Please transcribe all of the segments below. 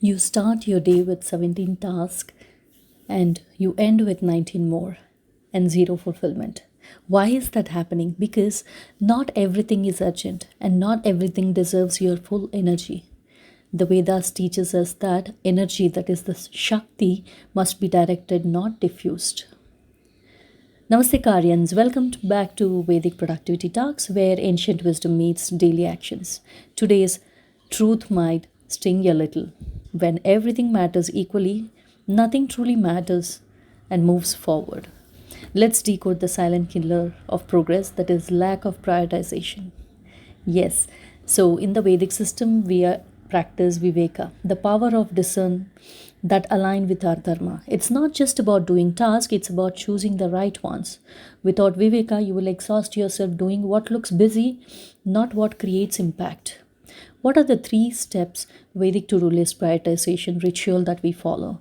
You start your day with 17 tasks and you end with 19 more and zero fulfillment. Why is that happening? Because not everything is urgent and not everything deserves your full energy. The Vedas teaches us that energy, that is the Shakti, must be directed, not diffused. Namaste Karyans, welcome back to Vedic Productivity Talks, where ancient wisdom meets daily actions. Today's truth might sting a little. When everything matters equally, nothing truly matters and moves forward. Let's decode the silent killer of progress, that is lack of prioritization. Yes, so in the Vedic system, practice Viveka, the power of discern that align with our Dharma. It's not just about doing tasks, it's about choosing the right ones. Without Viveka, you will exhaust yourself doing what looks busy, not what creates impact. What are the 3 steps Vedic to-do list prioritization ritual that we follow?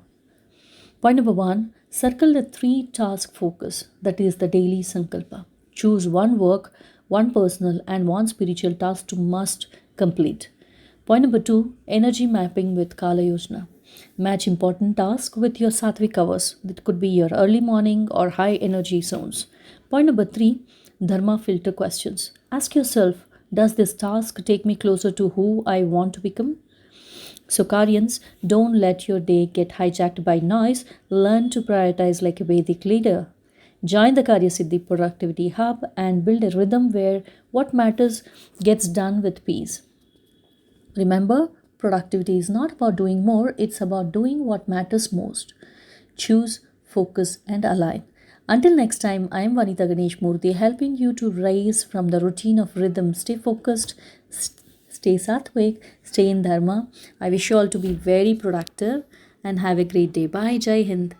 Point number 1, circle the 3 task focus, that is the daily sankalpa. Choose one work, one personal, and one spiritual task to must complete. Point number 2, energy mapping with Kaala Yojana. Match important tasks with your sattvic hours. That could be your early morning or high energy zones. Point number 3, Dharma filter questions. Ask yourself, does this task take me closer to who I want to become? So, Karyans, don't let your day get hijacked by noise. Learn to prioritize like a Vedic leader. Join the KaryaSiddi Productivity Hub and build a rhythm where what matters gets done with peace. Remember, productivity is not about doing more, it's about doing what matters most. Choose, focus, and align. Until next time, I am Vanitha Ganeshmurthy, helping you to rise from the routine of rhythm. Stay focused, stay sattvic, stay in Dharma. I wish you all to be very productive and have a great day. Bye. Jai Hind.